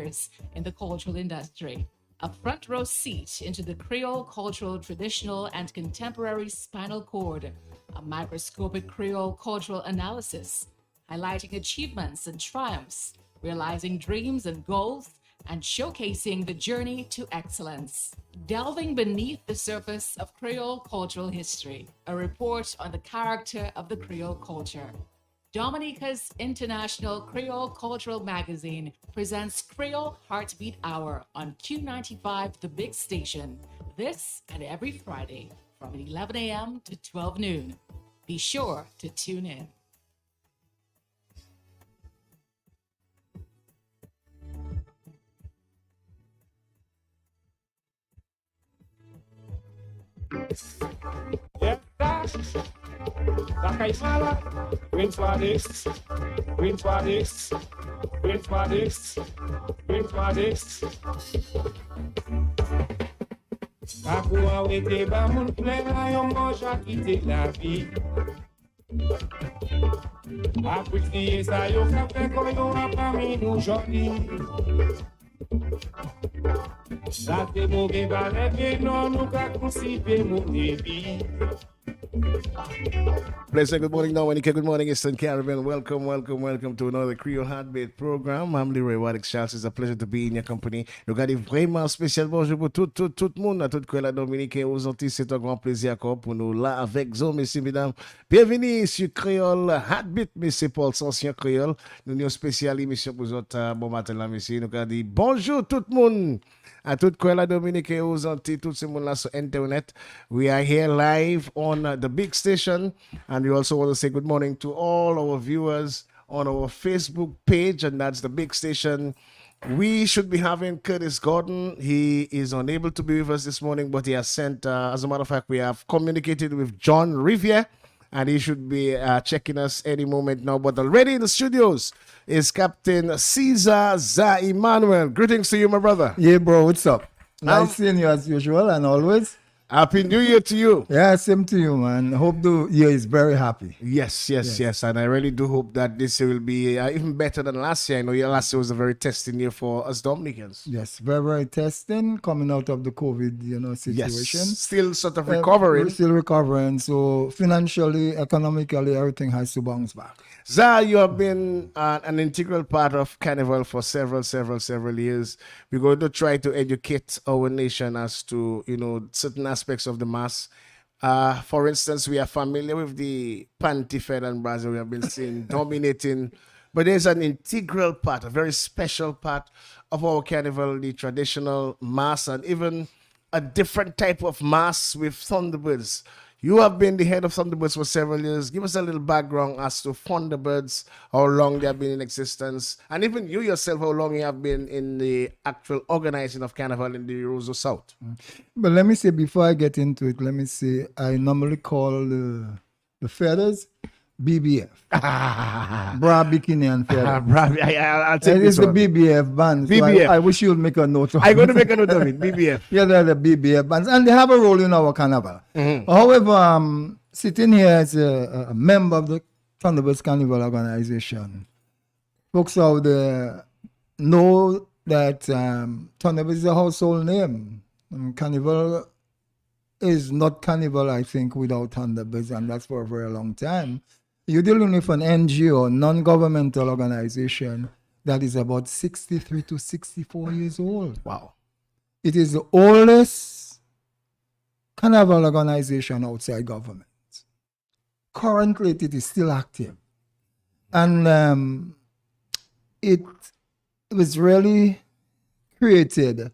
years in the cultural industry. A front row seat into the Creole cultural traditional and contemporary spinal cord, a microscopic Creole cultural analysis, highlighting achievements and triumphs, realizing dreams and goals, and showcasing the journey to excellence. Delving beneath the surface of Creole cultural history, a report on the character of the Creole culture. Dominica's International Creole Cultural Magazine presents Creole Heartbeat Hour on Q95 The Big Station, this and every Friday from 11 a.m. to 12 noon. Be sure to tune in. Yeah, Sakaisala, Green Swadix, Green Swadix, Green Swadix, Green Swadix. Kakou awete ba moun plen a yon manja kite la vi. Apresiye sa yo kape kon yo apami nou jodi. La te moge ba leve non nou ka konsipe moun debi. Pleasant good morning, Dominica. Good morning, Eastern Caribbean. Welcome to another Creole Heartbeat program. I'm Leroy Wadix Charles. It's a pleasure to be in your company. Nous regardez vraiment spécial bonjour pour tout le monde, à tout la Dominique aux Antilles. C'est un grand plaisir encore pour nous là avec vous, messieurs, mesdames. Bienvenue sur Creole Heartbeat, monsieur Paul Sancien Creole. Nous avons une spéciale émission pour vous autres. Bon matin là, messieurs. Nous regardons bonjour tout le monde. À toute la Dominique aux Antilles, tout ce monde là sur Internet. We are here live on the big station, and we also want to say good morning to all our viewers on our Facebook page, and that's the big station. We should be having Curtis Gordon. He is unable to be with us this morning, but he has sent, as a matter of fact, we have communicated with John Riviere, and he should be checking us any moment now. But already in the studios is Captain Caesar Za Emmanuel. Greetings to you, my brother. Yeah, bro, what's up? Nice seeing you as usual and always. Happy New Year to you. Yeah, same to you, man. Hope the year is very happy. Yes. And I really do hope that this year will be even better than last year. I know last year was a very testing year for us Dominicans. Yes, very, very testing coming out of the COVID, situation. Yes, still sort of recovering. We're still recovering. So financially, economically, everything has to bounce back. Za, you have been an integral part of Carnival for several years. We're going to try to educate our nation as to, certain aspects of the mass. For instance, we are familiar with the Panty Fed and Brazil. We have been seeing dominating, but there's an integral part, a very special part of our Carnival, the traditional mass, and even a different type of mass with Thunderbirds. You have been the head of Thunderbirds for several years. Give us a little background as to Thunderbirds, how long they have been in existence, and even you yourself, how long you have been in the actual organizing of Carnival in the Roseau South. But let me say, before I get into it, I normally call the feathers BBF. Bra Bikini and Feather. I'll take It's this the one. BBF band. BBF. So I wish you would make a note of I'm it. going to make a note of it, BBF. Yeah, they're the BBF bands, and they have a role in our carnival. Mm-hmm. However, sitting here as a member of the Thunderbirds Carnival organization, folks out there know that Thunderbirds is a household name. Carnival is not Carnival, I think, without Thunderbirds, and that's for a very long time. You're dealing with an NGO, non-governmental organization, that is about 63 to 64 years old. Wow. It is the oldest carnival organization outside government. Currently, it is still active. And it was really created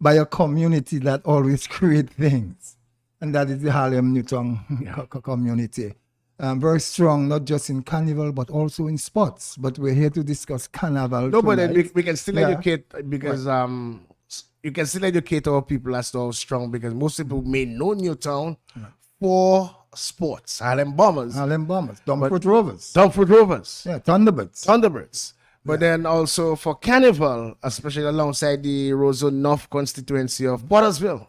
by a community that always create things. And that is the Harlem Newton community. Very strong, not just in carnival, but also in sports. But we're here to discuss carnival. No, but tonight. we can still educate because you can still educate our people as to how strong, because most people may know Newtown for sports. Harlem Bombers. Dumford Rovers. Yeah, Thunderbirds. But then also for Carnival, especially alongside the Roseau North constituency of Pottersville.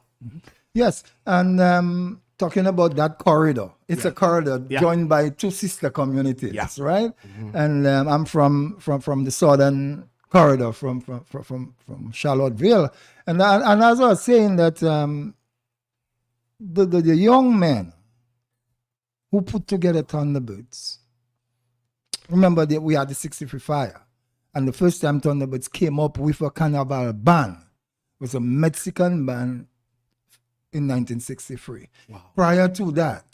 Yes, and talking about that corridor, it's a corridor joined by two sister communities, right? And I'm from the southern corridor from Charlottesville. And as I was saying that the young men who put together Thunderbirds, remember that we had the 63 fire. And the first time Thunderbirds came up with a carnival band, it was a Mexican band in 1963. Wow. Prior to that,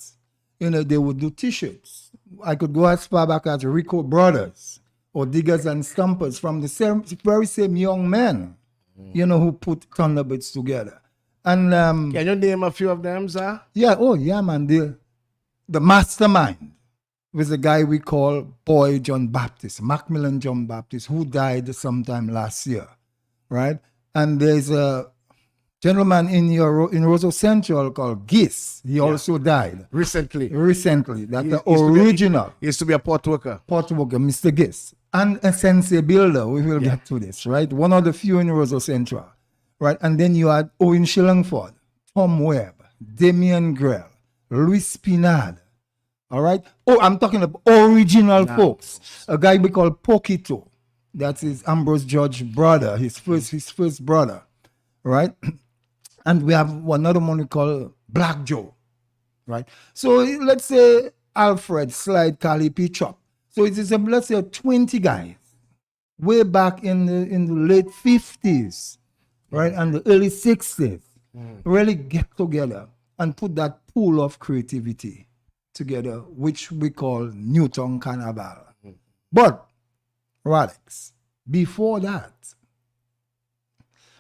they would do T-shirts. I could go as far back as Rico Brothers or Diggers and Stumpers, from the very same young men, who put Thunderbirds together. And can you name a few of them, sir? yeah, man. The mastermind was a guy we call Boy John Baptist, Macmillan John Baptist, who died sometime last year, right? And there's a gentleman in Roseau Central called Gis. He also died Recently. That's the original He used to be a port worker. Mr. Gis. And a sensei builder. We will get to this, right? One of the few in Roseau Central, right? And then you had Owen Shillingford, Tom Webb, Damien Grell, Louis Pinard. All right. Oh, I'm talking about original folks. A guy we call Pokito. That's his Ambrose George brother, his first brother. Right? And we have another one we call Black Joe. Right? So let's say Alfred Slide Calipi Chop. So it is let's say 20 guys way back in the late 50s, right? And the early 60s. Really get together and put that pool of creativity together, which we call Newton Carnival. But, Radix, before that,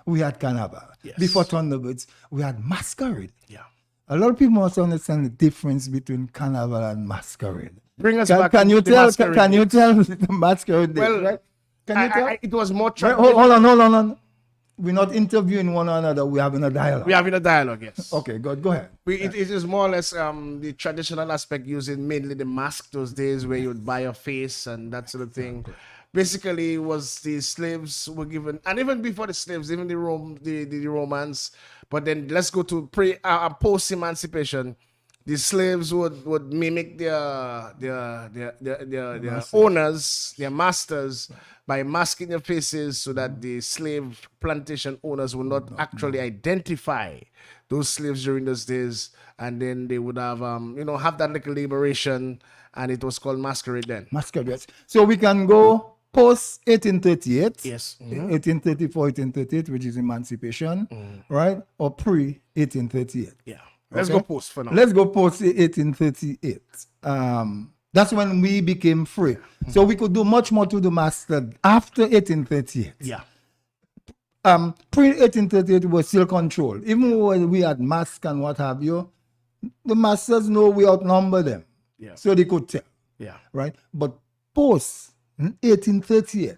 we had Carnival. Yes. Before Thunderbirds, we had Masquerade. Yeah. A lot of people must understand the difference between Carnival and Masquerade. Bring us Can, back can to you the tell? Masquerade. Can you tell the Masquerade? Well, right? Can you tell? it was more Right, hold on. We're not interviewing one another. We're having a dialogue. We're having a dialogue, yes. Okay, good. Go ahead. It is more or less the traditional aspect, using mainly the mask those days, where you would buy a face and that sort of thing. Basically, it was the slaves were given, and even before the slaves, even the Romans. But then let's go to post emancipation. The slaves would mimic their owners, their masters, by masking their faces so that the slave plantation owners would not actually identify those slaves during those days. And then they would have, have that little liberation, and it was called masquerade then. Masquerade. Yes. So we can go post 1838. Yes. 1834, 1838, which is emancipation, right? Or pre 1838. Yeah. Let's Okay. go post for now. Let's go post 1838. That's when we became free. So we could do much more to the master after 1838. Yeah. Pre 1838 was still controlled. Even when we had masks and what have you, the masters know we outnumber them. Yeah. So they could tell, Yeah. right? But post 1838,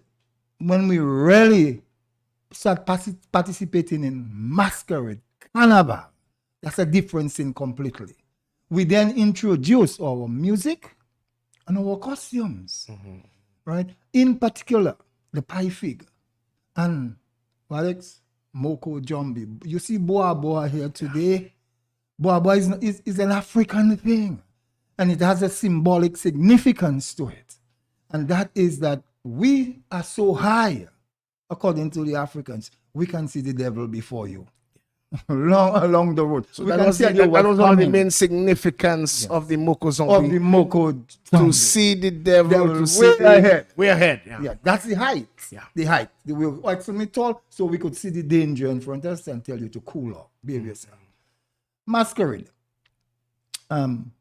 when we really start participating in masquerade, carnival, that's a different thing completely. We then introduce our music and our costumes, right? In particular, the pie fig and Alex, Moko Jumbi. You see Boa Boa here today. Boa Boa is an African thing, and it has a symbolic significance to it. And that is that we are so high, according to the Africans, we can see the devil before you. along the road. So we that can was, tell you that what's was one of the coming main significance of the Moko of zombie. the Moko To zombie. see the devil, Devil to way see ahead. way ahead. Yeah. Yeah, that's the height. Yeah. The height. We were extremely tall, so we could see the danger in front of us and tell you to cool off, behave yourself. Masquerade. And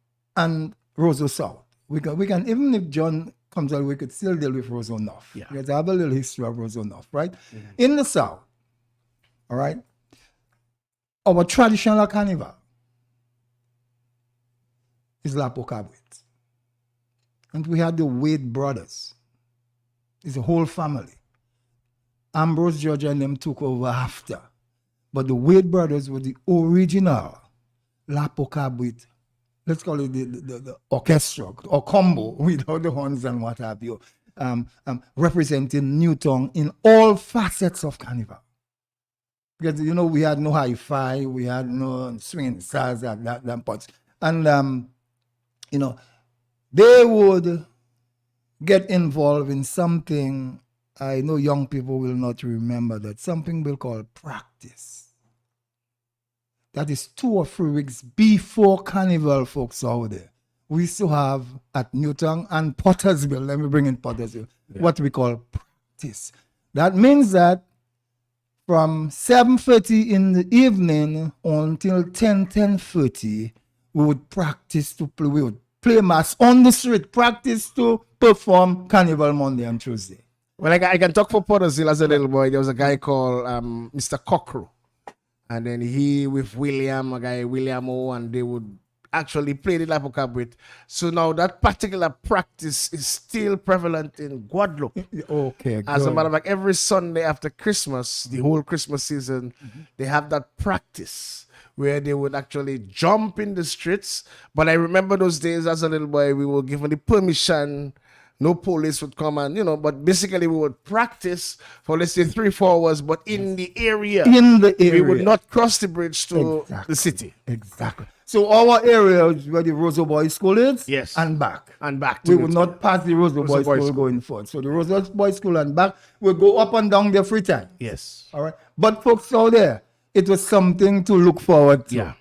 Roseau South. We can even if John comes out, we could still deal with Roseau North. Yeah. Because I have a little history of Roseau North, right? In the South, all right, our traditional carnival is La Pocabwit. And we had the Wade brothers. It's a whole family. Ambrose George and them took over after. But the Wade brothers were the original La Pocabwit. Let's call it the orchestra or combo without the horns and what have you. Representing Newton in all facets of carnival. Because, we had no hi-fi, we had no swinging stars at that point. And, they would get involved in something I know young people will not remember that something we'll call practice. That is 2 or 3 weeks before Carnival, folks out there. We used to have at Newtown and Pottersville, let me bring in Pottersville, what we call practice. That means that from 7:30 in the evening until 10:30, we would practice to play. We would play mass on the street, practice to perform Carnival Monday and Tuesday. Well, I can talk for Pottersville as a little boy. There was a guy called Mr. Cockrell. And then he with William, a guy William O, and they would actually play the Lapo with. So now that particular practice is still prevalent in Guadeloupe. Okay, As a matter of fact, every Sunday after Christmas, the whole Christmas season, they have that practice where they would actually jump in the streets. But I remember those days as a little boy, we were given the permission. No police would come and, but basically we would practice for, let's say, 3-4 hours, but in the area. In the area. We would not cross the bridge to the city. Exactly. So our area is where the Roseau Boys School is. Yes. And back. And back. We would not pass the Roseau Boys School going forward. So the Roseau Boys School and back, we'll go up and down their free time. Yes. All right. But folks out there, it was something to look forward to. Yeah.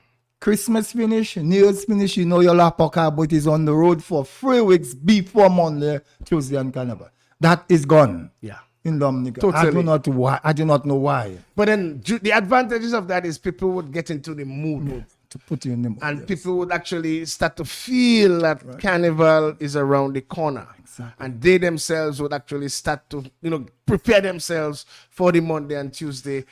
Christmas finish, New Year's finish, your Lapoca, but is on the road for 3 weeks before Monday, Tuesday, and Carnival. That is gone. Yeah. In Dominica. Totally. I do not know why. But then the advantages of that is people would get into the mood. To put you in the mood. And people would actually start to feel that Carnival is around the corner. Exactly. And they themselves would actually start to, prepare themselves for the Monday and Tuesday,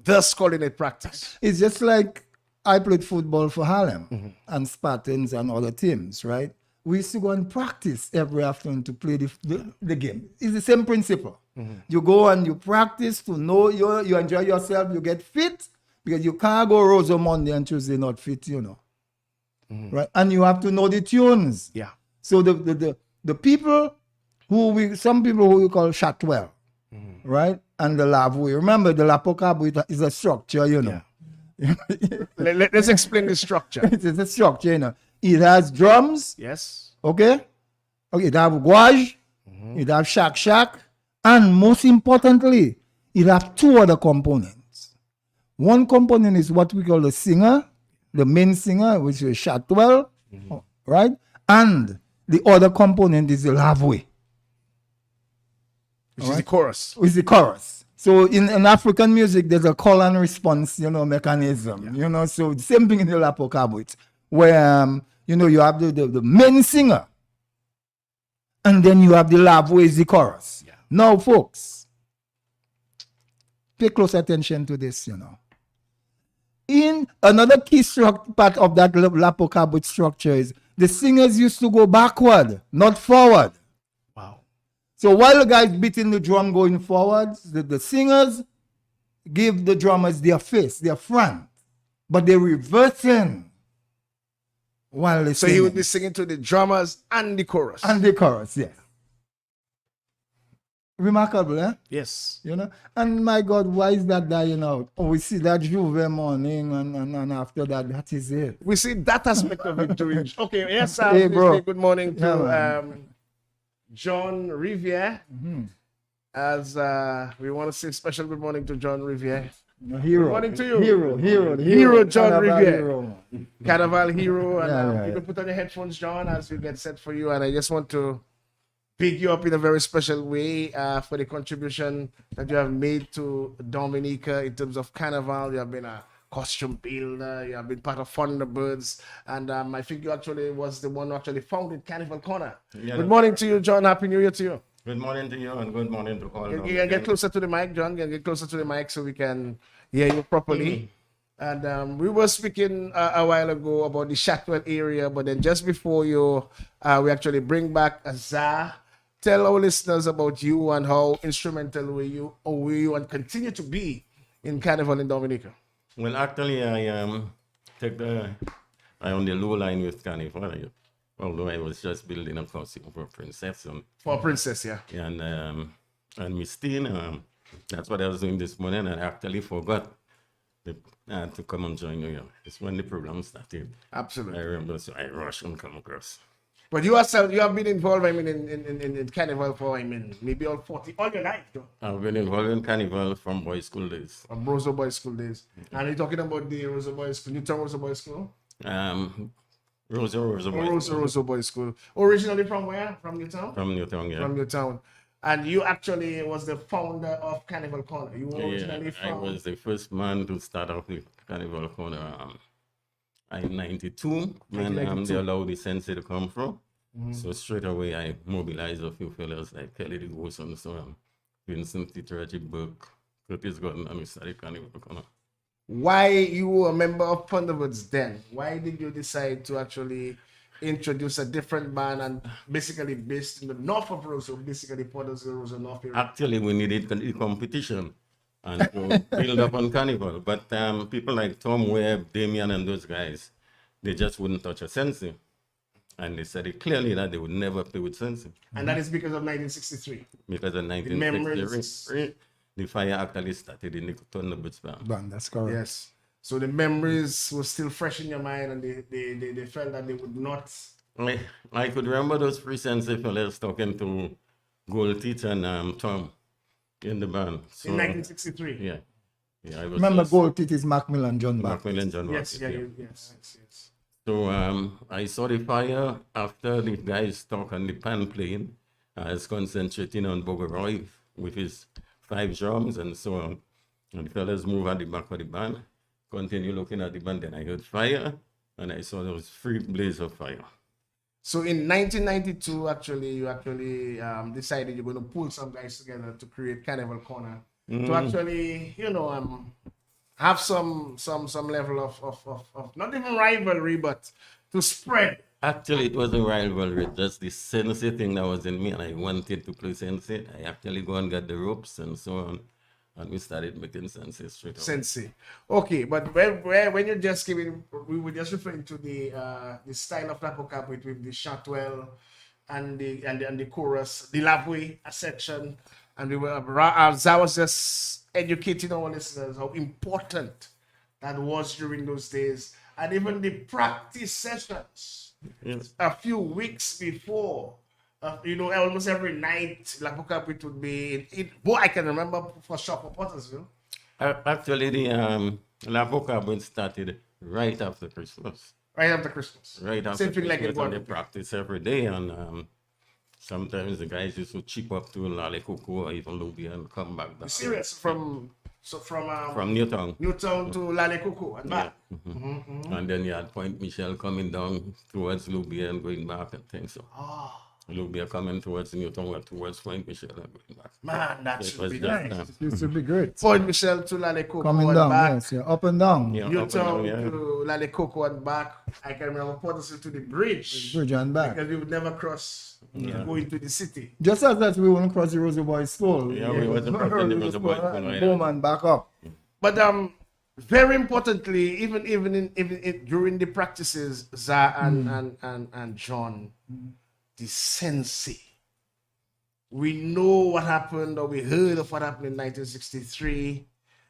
thus calling it practice. It's just like I played football for Harlem and Spartans and other teams, right? We used to go and practice every afternoon to play the game. It's the same principle. You go and you practice to know you enjoy yourself, you get fit, because you can't go Roseau Monday and Tuesday not fit, Right? And you have to know the tunes. Yeah. So the people some people who we call Chatwell, right? And the Lavoué. Remember, the Lapoca is a structure, Yeah. Let's explain the structure. It's a structure, It has drums. Yes. Okay? It have gouage. It have shak, and most importantly, it have 2 other components. One component is what we call the singer, the main singer, which is Chatwell, right? And the other component is the Lavoué, which is the chorus. Is the chorus. So in African music, there's a call and response, mechanism. Yeah. So the same thing in the Lapoca, where you have the main singer, and then you have the Lavoué is the chorus. Yeah. Now, folks, pay close attention to this. In another key part of that Lapoca structure is the singers used to go backward, not forward. Wow. So while the guys beating the drum going forward, the singers give the drummers their face, their front, but they're reversing while they So he would be singing to the drummers and the chorus. And the chorus, yes. Remarkable, eh? Yes. And my God, why is that dying out? Oh, we see that Juve morning, and after that is it. We see that aspect of it too. Okay, yes, Hey, bro. good morning to Yeah, John Riviere. As we want to say special good morning to John Riviere. Hero. Good morning to you. Hero, John Carnival Riviere. hero. Carnival hero. And you Yeah. can put on your headphones, John, as we get set for you. And I just want to pick you up in a very special way for the contribution that you have made to Dominica in terms of Carnival. You have been a costume builder, you have been part of Thunderbirds, and I think you actually was the one who actually founded Carnival Corner. Yeah. Good morning to you, John. Happy New Year to you. Good morning to you and good morning to all. You can get closer to the mic, John. You can get closer to the mic so we can hear you properly. And we were speaking a while ago about the Chatwell area, but then just before we actually bring back Azar, tell our listeners about you and how instrumental were you and continue to be in Carnival in Dominica. Well, actually, I on the low line with Carnival, although I was just building a costume for Princess. For Princess, yeah. And Miss Teen, that's what I was doing this morning, and I actually forgot to come and join you. It's when the program started. Absolutely. I remember, so I rushed and come across. But you yourself, you have been involved, I mean, in carnival for, I mean, maybe all your life, though. I've been involved in carnival from boys' school days. From Rosa Boys School days. And you're talking about the Rosa Boys School, Newtown Rosa Boys School? Rosa Or boys. Rosa Boys School. Originally from where? From Newtown? From Newtown, yeah. From Newtown. And you actually was the founder of Carnival Corner. You were originally I from... was the first man to start off the carnival corner in 92 when they allowed the sensei to come from. So straight away I mobilized a few fellas like Kelly the Ghost and so on, Vincent Titeraji Burke, Curtis Gordon, and we started carnival corner. Why you were a member of Thunderbirds then? Why did you decide to actually introduce a different band and basically based in the north of Rosa, basically Port Rosa North area? Actually, we needed the competition and to build up on carnival. But people like Tom Webb, Damian, and those guys, they just wouldn't touch a sensei. And they said it clearly that they would never play with sensei. And that is because of 1963. Because in memories. 1963, the fire actually started in the Thunderbirds band. Band, that's correct. Yes. So the memories were still fresh in your mind and they felt that they would not... I could remember those three sensei fellas talking to Gold Teeth and Tom in the band. So, in 1963? Yeah. I was Remember, just- Gold Teeth is Macmillan John Baptist. Macmillan John Yes, Baptist, yeah, yeah. yes. So I saw the fire after the guys talk on the pan playing. I was concentrating on Bogoroy with his 5 drums and so on. And the fellas move at the back of the band, continue looking at the band, then I heard fire, and I saw those 3 blaze of fire. So in 1992, actually, you actually decided you're going to pull some guys together to create Carnival Corner. To actually, have some level of not even rivalry, but to spread. Actually, it wasn't rivalry, just the sensei thing that was in me, and I wanted to play sensei. I actually go and got the ropes and so on, and we started making sensei straight away. Sensei. Okay, but when you're just giving, we were just referring to the style of Lapo Cap with the Chatwell and the chorus, the Lavue section, and we were as I was just educating our listeners how important that was during those days, and even the practice sessions Yes. a few weeks before. Almost every night, Lapo Cap it would be. I can remember for sure for Pottersville. Actually, the La Boca started right after Christmas. Right after Christmas. Right after Same thing like Christmas, in and they Guadeloupe. practice every day, and sometimes the guys used to chip up to Lale Coco or even Lubia and come back. Serious from Newtown. Newtown to Lale Coco and back. And then you had Point Michel coming down towards Lubia and going back and things. So Lubia coming towards Newtown or towards Point Michel and going back. Man, that It should was be just, nice. It used to be great. Point Michel to Lale Coco Coming and down, back. yes, yeah, up and down. yeah, up and Newtown down, yeah. to Lale Coco and back. I can remember Pottersville to the bridge. Bridge and back. Because we would never cross to go into the city. Just as that we wouldn't cross the Rosa Boys School. Yeah, we wasn't crossing the Rosa Boys School either. Boom and back up. But very importantly, even during the practices, Za and John, the sensei. We know what happened, or we heard of what happened in 1963.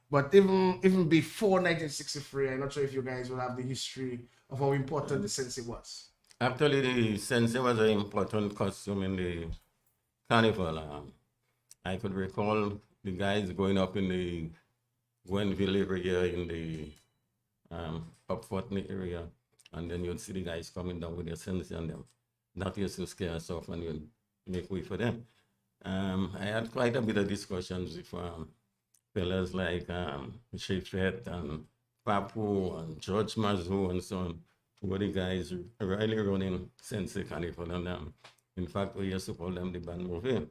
But even before 1963, I'm not sure if you guys will have the history of how important the sensei was. Actually, the sensei was an important costume in the carnival. I could recall the guys going up in the Gwenville area, in the Upfortney area, and then you'd see the guys coming down with their sensei on them. That used to scare us off and you'd make way for them. I had quite a bit of discussions with fellas like Shifet and Papu and George Mazu and so on, who were the guys really running Sensei Carnival. And in fact, we used to call them the band movie.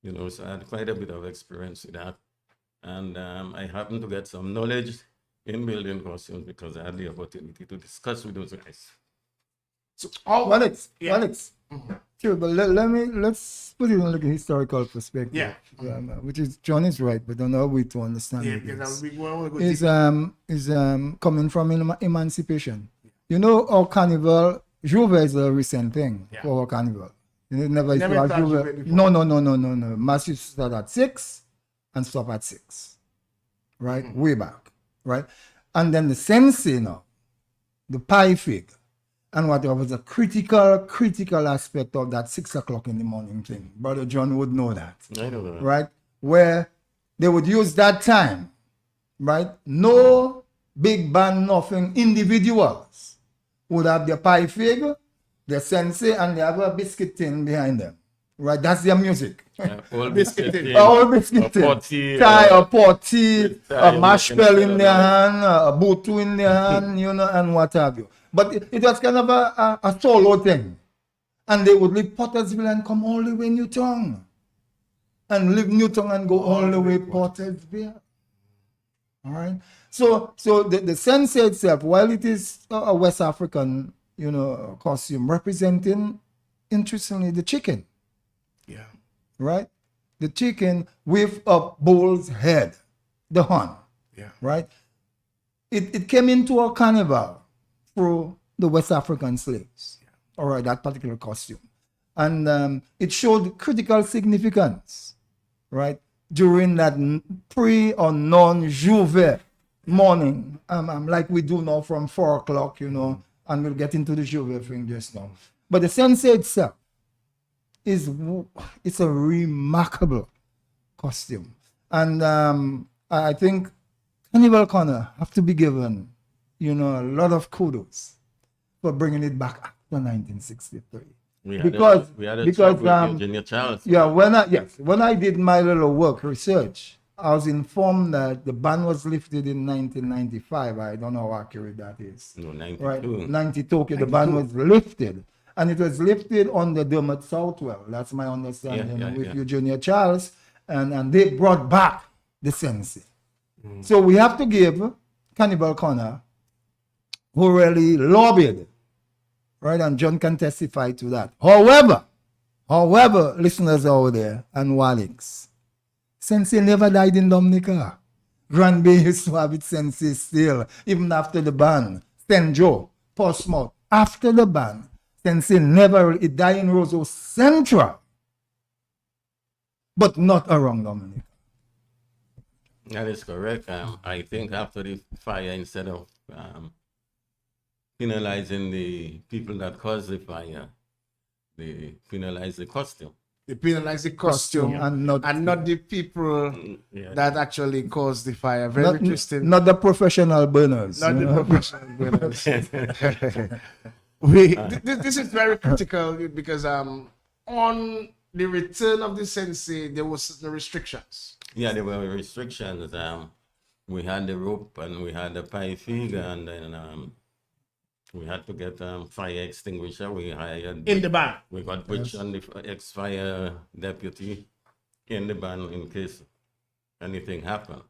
So I had quite a bit of experience with that. And I happened to get some knowledge in building costumes because I had the opportunity to discuss with those guys. So Alex, yeah. Sure, but let's put it in like a historical perspective. Yeah. Which is John is right, but another way to understand Yeah, it because is, we want to go is coming from emancipation. Our carnival, Juve is a recent thing for our carnival. It never Never started started Juve. Juve before. No. Mass used to start at 6 and stop at 6. Right? Way back. Right? And then the sensei now, the pie fig. And what was a critical aspect of that 6 o'clock in the morning thing. Brother John would know that. I know that. Right? Where they would use that time, right? No big band, nothing. Individuals would have their pie fig, their sensei, and they have a biscuit tin behind them. Right? That's their music. All biscuit tin, All biscuit a tin. potty, Tie a potty, with tie a mash and bell making in their salad. hand, a butu in their hand, you know, and what have you. But it was kind of a solo thing. And they would leave Pottersville and come all the way Newton. And leave Newton and go all the way Pottersville. All right. So the sensei itself, while it is a West African, you know, costume representing, interestingly, the chicken. Yeah. Right? The chicken with a bull's head, the horn. Yeah. Right? It came into a carnival through the West African slaves. Yeah. All right, that particular costume. And it showed critical significance, right? During that pre or non-Juve morning, like we do now from 4 o'clock, you know, and we'll get into the Juve thing just now. But the sensei itself, it's a remarkable costume. And I think Carnival Corner have to be given, you know, a lot of kudos for bringing it back after 1963. We had Because a talk with Virginia Charles. yeah, when I did my little work research, I was informed that the ban was lifted in 1995. I don't know how accurate that is. No, 92. Right, 92. Okay, the ban was lifted, and it was lifted on the Dermot Southwell. That's my understanding with Eugenia Charles, and they brought back the sensei. So we have to give Cannibal Corner, who really lobbied, right? And John can testify to that. However, listeners out there and Walix, sensei never died in Dominica. Grand Bay used to have its sensei still, even after the ban. St. Joe, Portsmouth, after the ban, sensei never, it died in Roseau Central, but not around Dominica. That is correct. I think after the fire, instead of penalizing the people that caused the fire, they penalized the costume. They penalize the costume and not the people Yeah. that actually caused the fire. Very interesting. Not the professional burners. Not you the know? professional winners. This is very critical because on the return of the sensei, there was certain restrictions. Yeah, there were restrictions. We had the rope and we had the pie fig, and then we had to get fire extinguisher. We hired In the band. We got Butch and the ex-fire deputy in the band in case anything happened.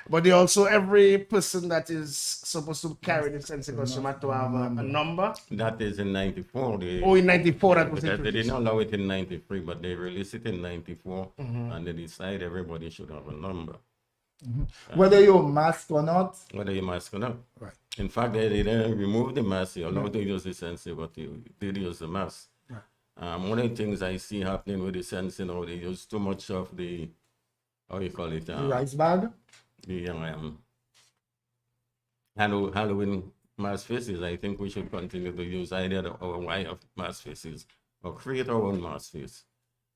But they also, every person that is supposed to carry the sensei costume had to have a number. That is in 94. In 94 that was They introduced. didn't allow it in 93, but they released it in 94, and they decided everybody should have a number, Whether you're masked or not. whether you mask or not. Right. In fact, they didn't remove the mask. They allowed to use the sensei, but they did use the mask. One of the things I see happening with the sensei now, they use too much of the, how you call it? Rice bag. The Halloween mask faces. I think we should continue to use either our white mask faces or create our own mask face.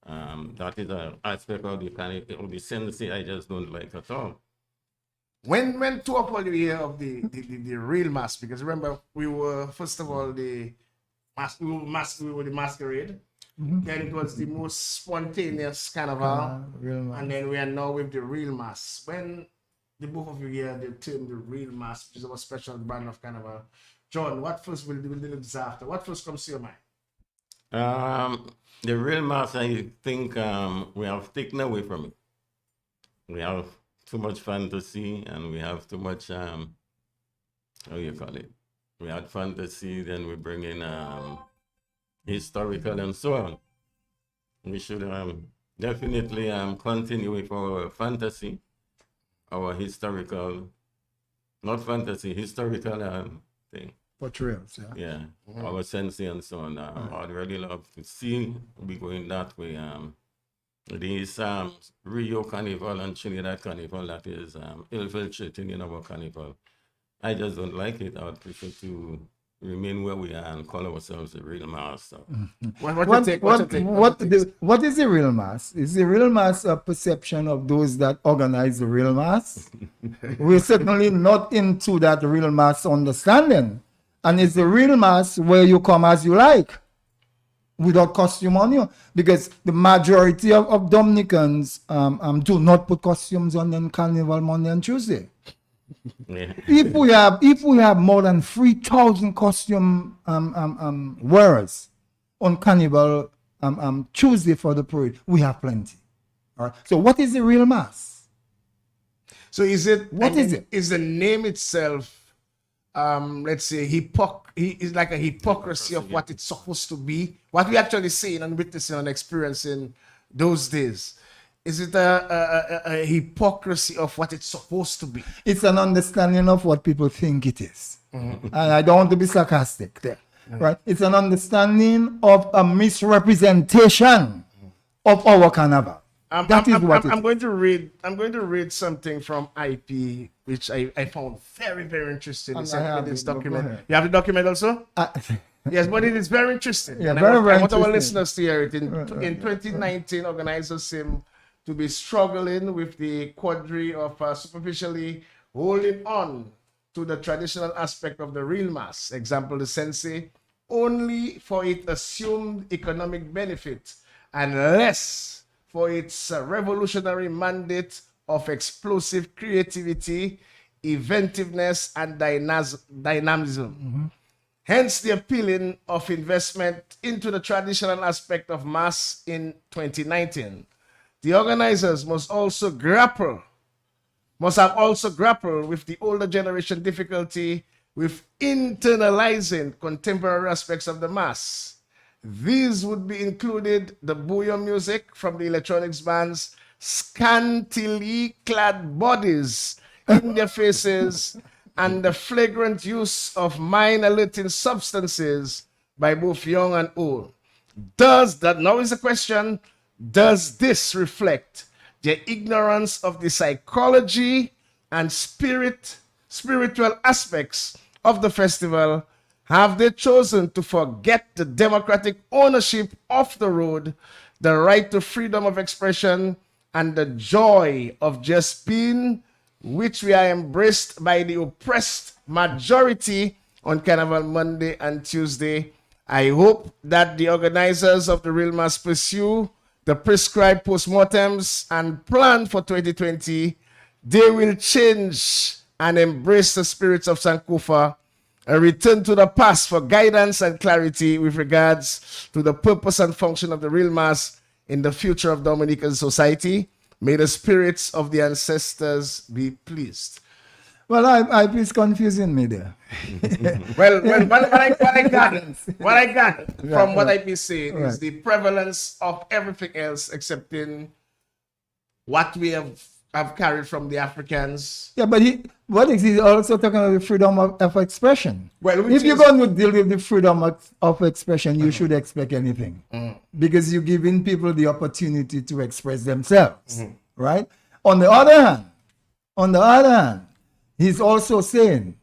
That is an aspect of the sensei I just don't like at all. When to uphold you hear of the real mask, because remember we were first of all we were the masquerade. Then it was the most spontaneous carnival, Real mask. and then we are now with the real mask. When the both of you hear the term the real mask, which is our special brand of carnival, John, what first will the looks after? What first comes to your mind? The real mask, I think we have taken away from it. We have too much fantasy, and we have too much how you call it? We had fantasy, then we bring in historical and so on. We should definitely continue with our fantasy, our historical, not fantasy, historical thing. Portrayals, yeah. Yeah, our sensei and so on. I'd really love to see we going that way. These Rio Carnival and Trinidad Carnival that is infiltrating in our carnival. I just don't like it. I would prefer to remain where we are and call ourselves the real master. What your take? What's your take? What is the real mass? Is the real mass a perception of those that organize the real mass? We're certainly not into that real mass understanding. And it's the real mass where you come as you like, without costume on you. Because the majority of Dominicans do not put costumes on them Carnival Monday and Tuesday. Yeah. If we have more than 3,000 costume wearers on Carnival Tuesday for the parade, we have plenty. All right. So what is the real mass? So is it? What is it? Is the name itself? Let's say is like a hypocrisy of what it's supposed to be. What we actually seeing and witnessing and experiencing those days. Is it a hypocrisy of what it's supposed to be? It's an understanding of what people think it is. And I don't want to be sarcastic there. Right? It's an understanding of a misrepresentation of our carnival. I'm going to read something from IP, which I found very, very interesting. It's in this document. You have the document also? Yes, but it is very interesting. Yeah, and very, I want very our interesting. listeners to hear it. In 2019, organizers seem to be struggling with the quandary of superficially holding on to the traditional aspect of the real mass. Example, the sensei, only for its assumed economic benefit and less for its revolutionary mandate of explosive creativity, inventiveness, and dynamism. Hence the appealing of investment into the traditional aspect of mass in 2019. The organizers must have also grappled with the older generation difficulty with internalizing contemporary aspects of the mass. These would be included the bouillon music from the electronics bands, scantily clad bodies in their faces, and the flagrant use of mind-alerting substances by both young and old. Now is the question, does this reflect their ignorance of the psychology and spiritual aspects of the festival? Have they chosen to forget the democratic ownership of the road, the right to freedom of expression, and the joy of just being, which we are embraced by the oppressed majority on Carnival Monday and Tuesday? I hope that the organizers of the Real Mass pursue the prescribed postmortems and plan for 2020. They will change and embrace the spirits of Sankofa and return to the past for guidance and clarity with regards to the purpose and function of the Real Mass in the future of Dominican society. May the spirits of the ancestors be pleased. Well, it's confusing me there. What I got from what I be saying is the prevalence of everything else excepting what we have carried from the Africans. Yeah, but he's also talking about the freedom of expression. Well, if you're going to deal with the freedom of expression, you should expect anything. Because you're giving people the opportunity to express themselves, right? On the other hand, he's also saying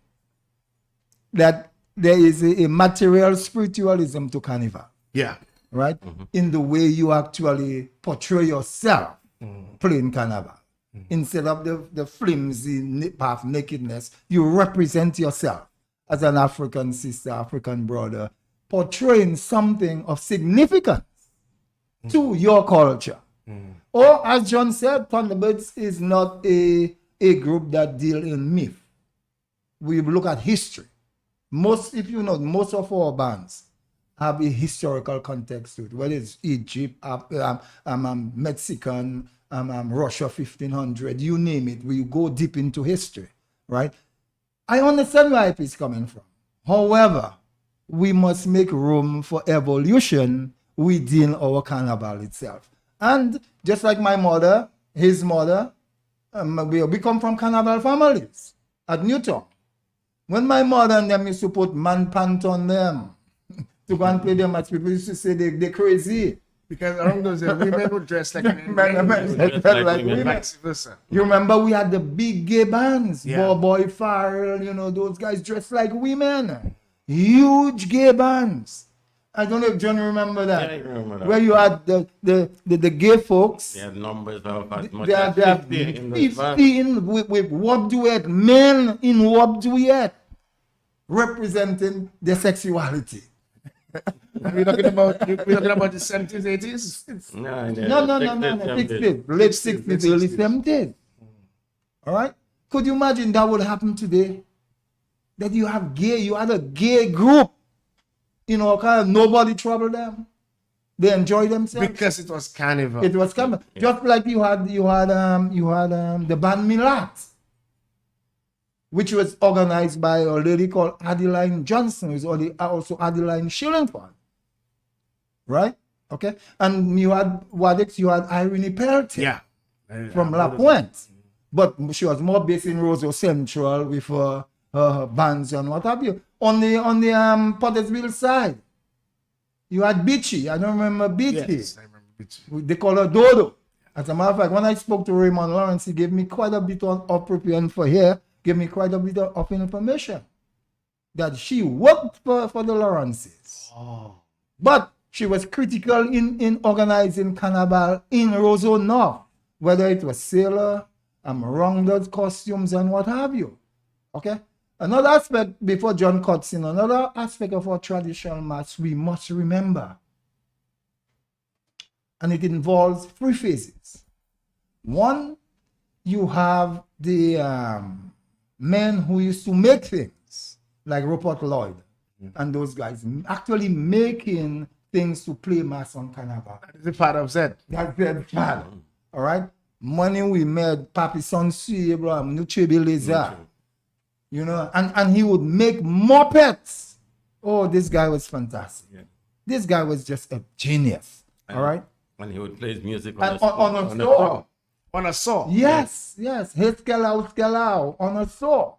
that there is a material spiritualism to Carnival. Yeah. Right? In the way you actually portray yourself playing Carnival. Instead of the flimsy half nakedness, you represent yourself as an African sister, African brother, portraying something of significance to your culture. Or, as John said, Thunderbirds is not a group that deal in myth. We look at history. Most of our bands have a historical context to it, whether it's Egypt, Mexican, Russia 1500, you name it. We go deep into history, right? I understand where IP is coming from. However, we must make room for evolution within our carnival itself. And just like my mother, his mother, we come from carnival families at Newton. When my mother and them used to put man pant on them to go and play them match, people used to say they're crazy. Because around those women would dress like men. Vice versa. You remember we had the big gay bands, Yeah. Boy Farrell, those guys dressed like women. huge gay bands. I don't know if John remember that. Yeah, I remember that. Where you had the gay folks. They had numbers of as much They as have 50 in the band. 15 with wop duet, men in wop duet, representing their sexuality. We're talking about the 70s, 80s. No, No, 60s, late 60s, early 70s. All right? Could you imagine that would happen today? That you had a gay group, kind of nobody troubled them. They enjoyed themselves. Because it was carnival. It was coming. Just like you had the band Milat, which was organized by a lady called Adeline Johnson, who's also Adeline Shillingford. Right? Okay. And you had Wadix, you had Irene Peltier. Yeah. From La Pointe. But she was more based in Roseau Central with her bands and what have you. On the Pottersville side, you had Beachy. I don't remember Beachy. Yes, I remember Beachy. They call her Dodo. As a matter of fact, when I spoke to Raymond Lawrence, he gave me quite a bit of preparing for here, gave me quite a bit of information that she worked for the Lawrences. Oh. But she was critical in organizing carnival in Roseau North, whether it was sailor, rounded costumes and what have you. Okay? Another aspect, before John cuts in, another aspect of our traditional mass we must remember. And it involves three phases. One, you have the men who used to make things, like Rupert Lloyd and those guys, actually making things to play mass on carnival. That is the part of said. That's their part. All right? Money we made, Papi Sonsu, Abraham, Nuchebe Leza. And he would make Muppets. Oh, this guy was fantastic. Yeah. This guy was just a genius. All right? When he would play his music And on on a the saw. On a saw. Yes. Heskelau, on a saw.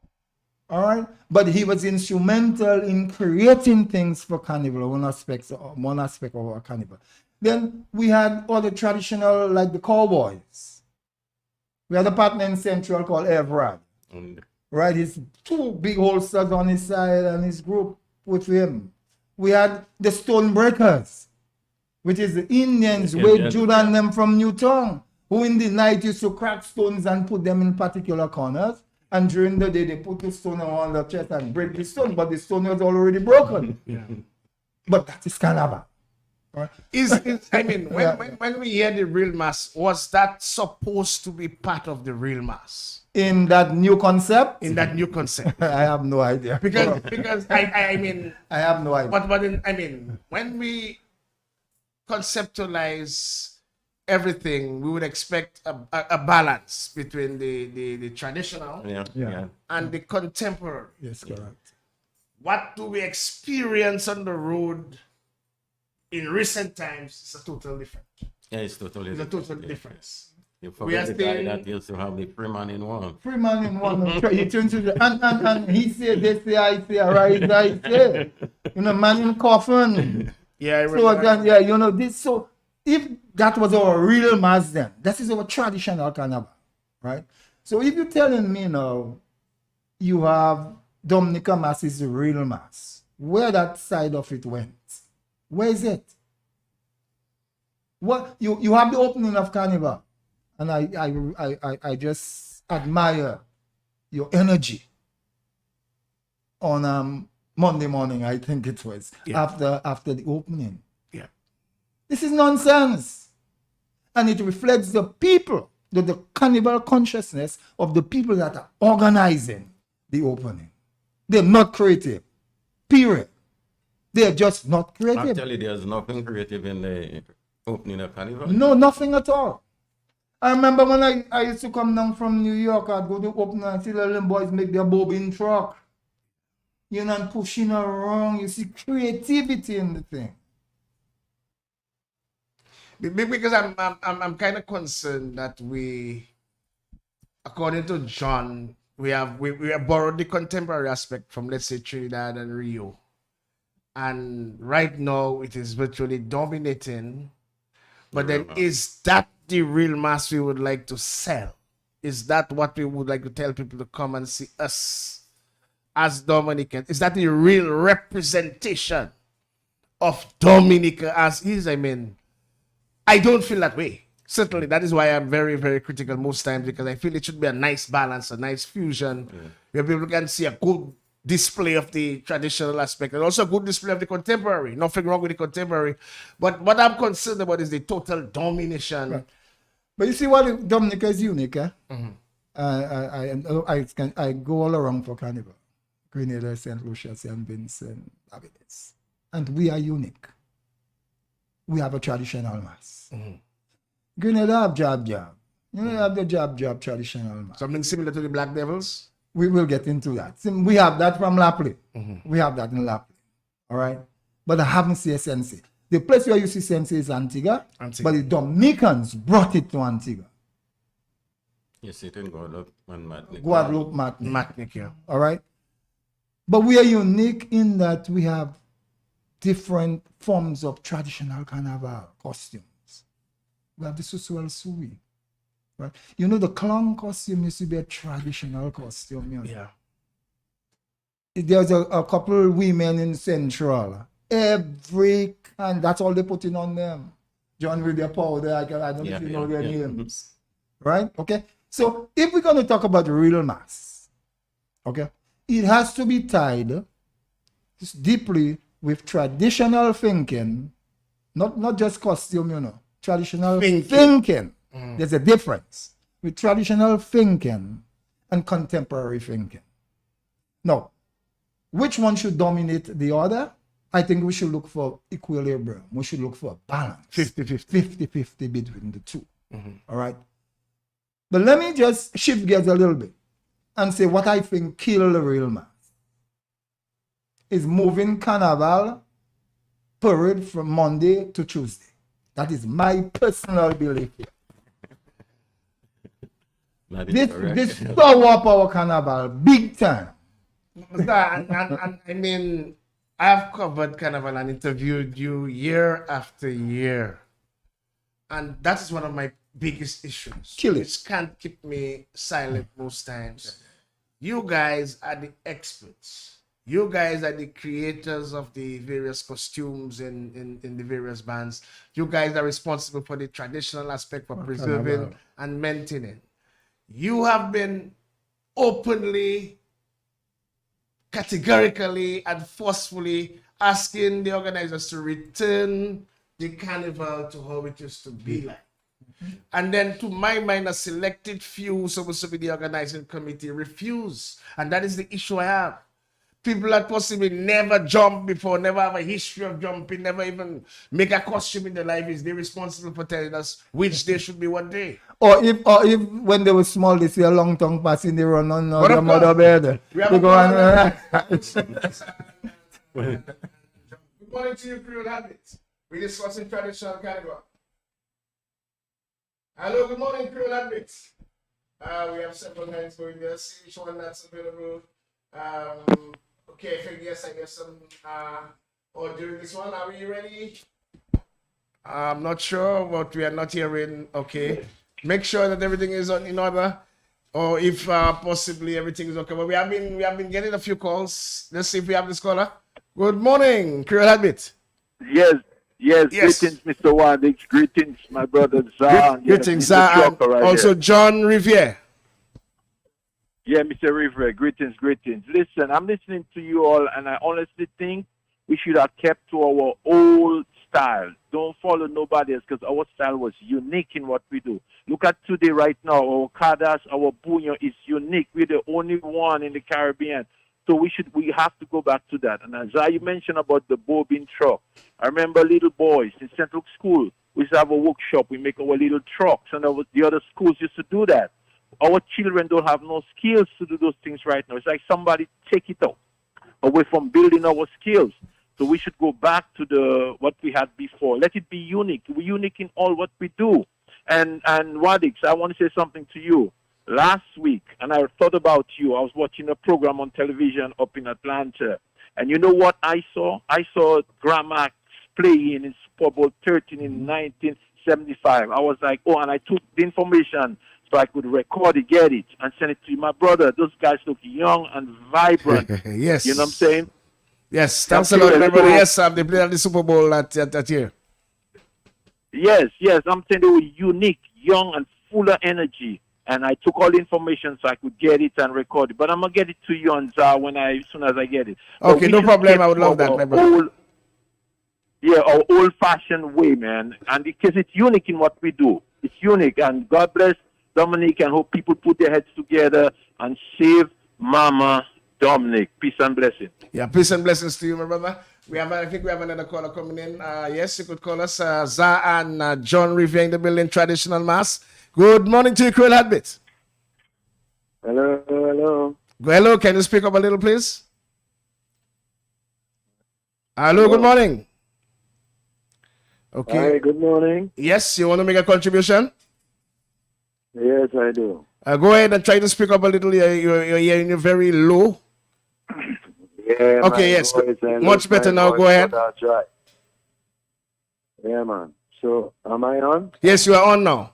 All right? But he was instrumental in creating things for carnival, one aspect of our carnival. Then we had all the traditional, like the cowboys. We had a partner in Central called Everard. Right? His two big holsters on his side and his group with him. We had the Stonebreakers, which is the Indians with Judah and them from Newtown, who in the night used to crack stones and put them in particular corners. And during the day, they put the stone on the chest and break the stone, but the stone was already broken. But that is carnival. Right? When we hear the real mass, was that supposed to be part of the real mass? In that new concept? In that new concept. I have no idea. Because I mean, I have no idea. but when we conceptualize everything, we would expect a balance between the traditional and the contemporary. Yes, correct. What do we experience on the road in recent times is a total different. Yeah, it's totally It's a total difference. You We are forget the guy still- that used to have the free man in one. Free man in one. You turn to the and he say, they say, I say, right, I say. Man in coffin. Yeah, I So remember. then, this. So if that was our real mass, then this is our traditional carnival, right? So if you're telling me now, you have Dominica Mass is the real mass, where that side of it went, where is it? What you have the opening of carnival, and I just admire your energy on Monday morning, I think it was, after the opening. Yeah. This is nonsense. And it reflects the people, the carnival consciousness of the people that are organizing the opening. They're not creative. Period. They're just not creative. Actually, there's nothing creative in the opening of carnival. No, nothing at all. I remember when I used to come down from New York, I'd go to open and see the little boys make their bobbing truck. And pushing around. You see creativity in the thing. Because I'm kind of concerned that we, according to John, we have borrowed the contemporary aspect from, let's say, Trinidad and Rio, and right now it is virtually dominating. But then, is that the real mass we would like to sell? Is that what we would like to tell people to come and see us as Dominican? Is that the real representation of Dominica as is? I mean, I don't feel that way. Certainly, that is why I'm very, very critical most times, because I feel it should be a nice balance, a nice fusion, where people can see a good display of the traditional aspect and also a good display of the contemporary. Nothing wrong with the contemporary, but what I'm concerned about is the total domination. Right. But you see what Dominica is unique, eh? I go all around for Carnival. Grenada, St. Lucia, St. Vincent, Barbados. And we are unique. We have a traditional mass. Grenada have jab. You know, have the jab traditional mass. Something similar to the Black Devils? We will get into that. We have that from Lapli. We have that in Lapli. All right? But I haven't seen Sensi. The place where you see Sensi is Antigua, but the Dominicans brought it to Antigua. Yes, it in Guadeloupe and Martinique. Guadeloupe, Martinique, yeah. All right? But we are unique in that we have different forms of traditional carnival costumes. We have the Susuel Sui. Right? You know, the clown costume used to be a traditional costume. You know? Yeah. There's a couple of women in Central. Every kind, that's all they putting on them. John with their powder, I don't know if you know their names. Right? Okay? So if we're going to talk about real mass, okay, it has to be tied deeply with traditional thinking, not just costume, you know, traditional thinking. There's a difference with traditional thinking and contemporary thinking. Now, which one should dominate the other? I think we should look for equilibrium. We should look for a balance. 50-50. 50-50 between the two. All right? But let me just shift gears a little bit and say what I think killed the real mass is moving Carnival parade from Monday to Tuesday. That is my personal belief here. This power up our Carnival big time. And I mean, I've covered Carnival and interviewed you year after year. And that is one of my biggest issues. Kill it. Which can't keep me silent most times. You guys are the experts. You guys are the creators of the various costumes in the various bands. You guys are responsible for the traditional aspect, for preserving and maintaining. You have been openly, categorically, and forcefully asking the organizers to return the carnival to how it used to be like. And then, to my mind, a selected few supposed to be the organizing committee refuse. And that is the issue I have. People that possibly never jumped before, never have a history of jumping, never even make a costume in their life, is they responsible for telling us which day should be what day. Or if when they were small, they see a long tongue passing, they run on their mother bed. Good morning to you, Creole Heartbeat. We're discussing traditional carnival. Hello, good morning, Creole Heartbeat. We have several lines going there. See which one that's available. Okay, I guess some during this one. Are we ready? I'm not sure, but we are not hearing. Okay, make sure that everything is in order, or if possibly everything is okay. But we have been getting a few calls. Let's see if we have this caller. Good morning, Creole Heartbeat. Yes. Greetings, Mr. Wandix. Greetings, my brother Zah. Greetings, Zah, and also John Riviere. Yeah, Mr. River, greetings. Listen, I'm listening to you all, and I honestly think we should have kept to our old style. Don't follow nobody else, because our style was unique in what we do. Look at today right now, our Kadas, our Bunyo is unique. We're the only one in the Caribbean. So we have to go back to that. And as you mentioned about the bobbin truck, I remember little boys in Central School, we used to have a workshop, we make our little trucks, and the other schools used to do that. Our children don't have no skills to do those things right now. It's like somebody take it out away from building our skills. So we should go back to what we had before. Let it be unique. We're unique in all what we do. And Wadix, I want to say something to you. Last week, and I thought about you, I was watching a program on television up in Atlanta. And you know what I saw? I saw Grandma playing in Super Bowl 13 in 1975. I was like, oh, and I took the information. so I could record it, get it, and send it to you. My brother, those guys look young and vibrant. Yes. You know what I'm saying? Yes, thanks a lot, my brother. Yes, Sam, they played at the Super Bowl that year. Yes, I'm saying they were unique, young, and full of energy. And I took all the information so I could get it and record it. But I'm gonna get it to you on ZA as soon as I get it. But Okay, we no should problem. keep I would love that, our my brother. our old-fashioned way, man. And because it's unique in what we do, it's unique. And God bless Dominic, and hope people put their heads together and save Mama Dominic. Peace and blessing. Yeah, peace and blessings to you, my brother. I think we have another caller coming in. Yes, you could call us. Za and John Riviere in the building, traditional mass. Good morning to you, Creole Heartbeat. Hello. Hello, can you speak up a little, please? Hello, good morning. Okay. Hi, good morning. Yes, you want to make a contribution? Yes, I do. Go ahead and try to speak up a little. You're hearing you very low. Yeah, Okay, yes. Much better now. Go ahead. That's right. Yeah, man. So, am I on? Yes, you are on now.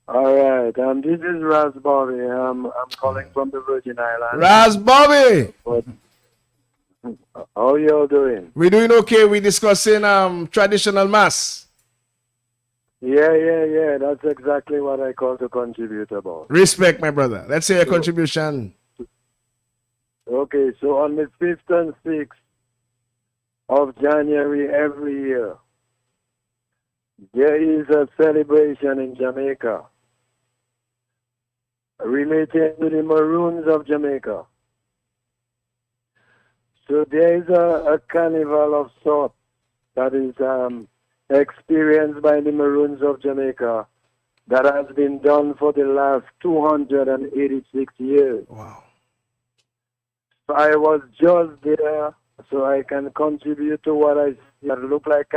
All right. This is Raz Bobby. I'm calling from the Virgin Islands. Raz Bobby. How y'all doing? We're doing okay. We're discussing traditional mass. Yeah. That's exactly what I call to contribute about. Respect, my brother. Let's hear your contribution. Okay, so on the 5th and 6th of January every year, there is a celebration in Jamaica related to the Maroons of Jamaica. So there is a carnival of sorts that is experienced by the Maroons of Jamaica that has been done for the last 286 years. Wow. I was just there, so I can contribute to what I see that look like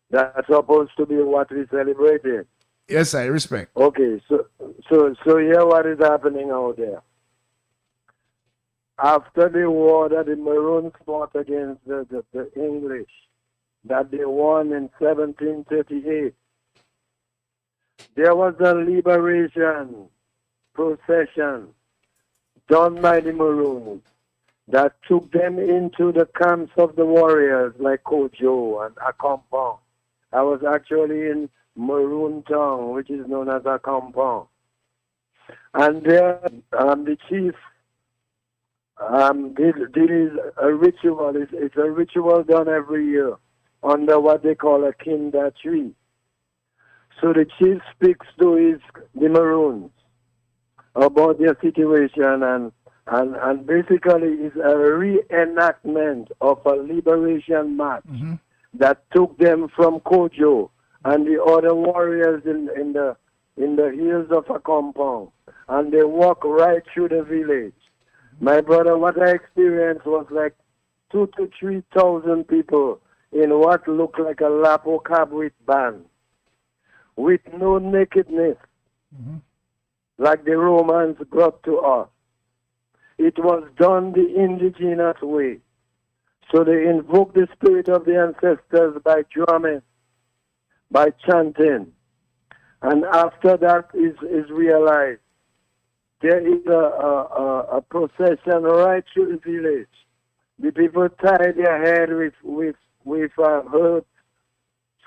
that's supposed to be what we celebrated. Yes, I respect. Okay, so here what is happening out there. After the war that the Maroons fought against the English, that they won in 1738, there was a liberation procession done by the Maroons that took them into the camps of the warriors like Kojo and Akompong. I was actually in Maroon Town, which is known as Akompong. And there, the chief did a ritual. It's a ritual done every year under what they call a kinda tree. So the chief speaks to the Maroons about their situation and basically is a reenactment of a liberation march that took them from Kojo and the other warriors in the hills of a compound, and they walk right through the village. My brother, what I experienced was like 2,000 to 3,000 people in what looked like a Lapo Cabrite band with no nakedness. Like the Romans brought to us. It was done the indigenous way. So they invoke the spirit of the ancestors by drumming, by chanting. And after that is realized, there is a procession right through the village. The people tie their head with herbs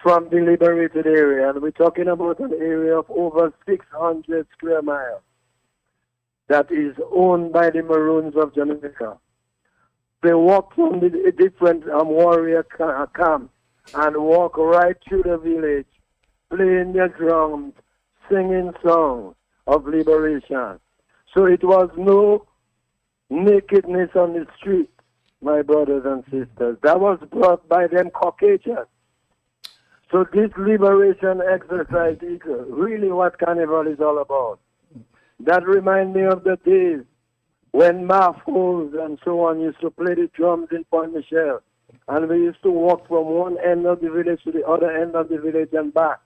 from the liberated area, and we're talking about an area of over 600 square miles that is owned by the Maroons of Jamaica. They walk from the different warrior camps and walk right through the village, playing their drums, singing songs of liberation. So it was no nakedness on the street, my brothers and sisters. That was brought by them Caucasians. So this liberation exercise is really what Carnival is all about. That reminds me of the days when Marfos and so on used to play the drums in Point Michel. And we used to walk from one end of the village to the other end of the village and back.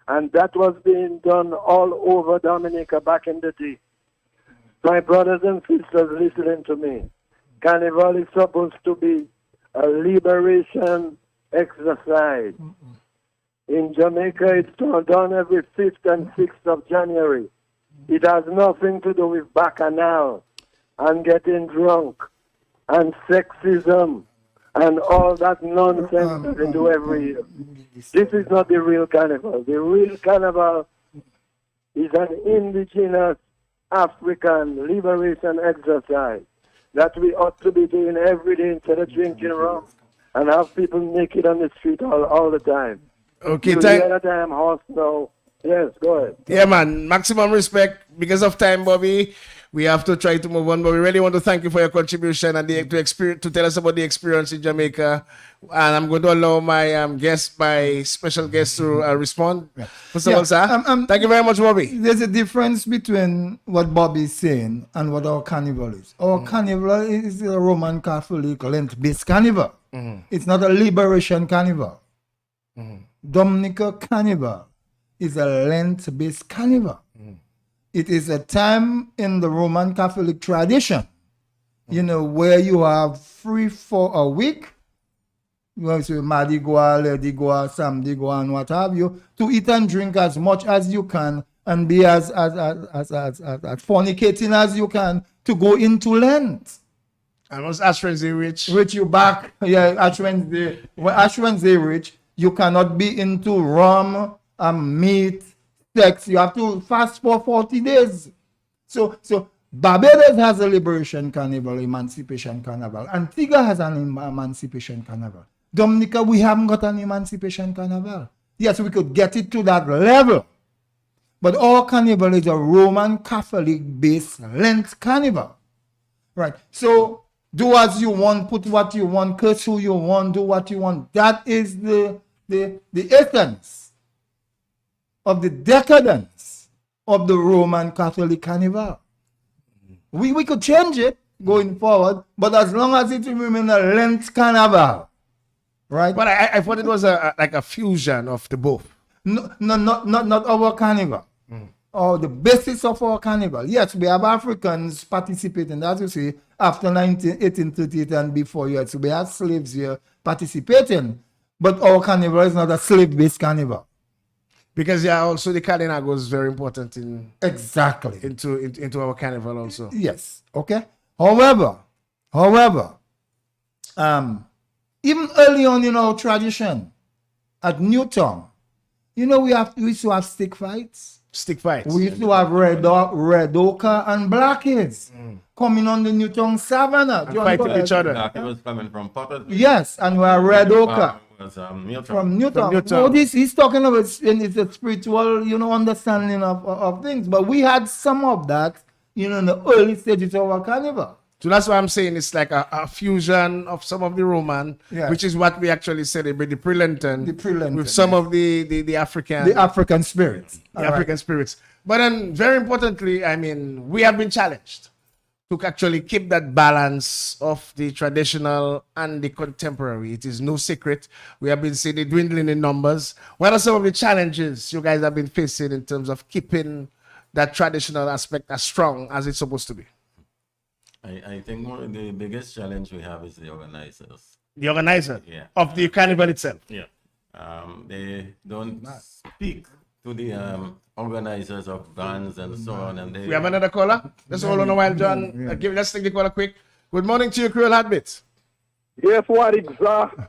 And that was being done all over Dominica back in the day. My brothers and sisters listening to me, Carnival is supposed to be a liberation exercise. In Jamaica, it's done every 5th and 6th of January. It has nothing to do with bacchanal and getting drunk and sexism and all that nonsense that they do every year. This is not the real carnival. The real carnival is an indigenous African liberation exercise that we ought to be doing every day instead of drinking rum and have people naked on the street all the time. Okay, You hear that I am host now. Yes, go ahead. Yeah, man. Maximum respect. Because of time, Bobby, we have to try to move on. But we really want to thank you for your contribution and to tell us about the experience in Jamaica. And I'm going to allow my special guest to respond. First of all, sir, thank you very much, Bobby. There's a difference between what Bobby is saying and what our carnival is. Our carnival is a Roman Catholic Lent-based carnival. It's not a liberation carnival. Dominica Carnival is a Lent-based carnival. It is a time in the Roman Catholic tradition, where you have free for a week, Mardi Gras, Lady Gras, Samedi Gras, and what have you, to eat and drink as much as you can and be as fornicating as you can to go into Lent. And once Ash Wednesday reach you back, Ash Wednesday. When Ash Wednesday reach, you cannot be into rum and meat, sex. You have to fast for 40 days. So Barbados has a liberation carnival, emancipation carnival. Antigua has an emancipation carnival. Dominica, we haven't got an emancipation carnival. Yes, we could get it to that level. But our carnival is a Roman Catholic-based Lent carnival. Right. So do as you want, put what you want, curse who you want, do what you want. That is the essence of the decadence of the Roman Catholic carnival. We could change it going forward, but as long as it remains a Lent carnival, right? But I thought it was like a fusion of the both. No, not our carnival. Or the basis of our carnival. Yes, we have Africans participating, as you say, after 1838 and before. Yes, we have slaves here participating, but our carnival is not a slave-based carnival. Because also the Cardinal is very important exactly into our carnival also. Yes. Okay. However, even early on in our tradition at Newtown, we used to have stick fights. We used to have red ochre and blackheads coming on the Newtown Savannah. Fighting each other. Blackhead was coming from Potter. Yes, and we are red ochre. From Newtown. So he's talking about it's a spiritual, understanding of things. But we had some of that, in the early stages of our carnival. So that's why I'm saying it's like a fusion of some of the Roman, which is what we actually celebrate, the pre-Lenten, with some of the African. The African spirits. African spirits. But then, very importantly, we have been challenged to actually keep that balance of the traditional and the contemporary. It is no secret. We have been seeing it dwindling in numbers. What are some of the challenges you guys have been facing in terms of keeping that traditional aspect as strong as it's supposed to be? I think one of the biggest challenge we have is the organizers. The organizer of the carnival itself. Yeah. They don't speak to the organizers of bands and so on. And we have another caller. Let's hold on a while, John. Let's take the caller quick. Good morning to you, Creole Heartbeat. Yes, what exactly?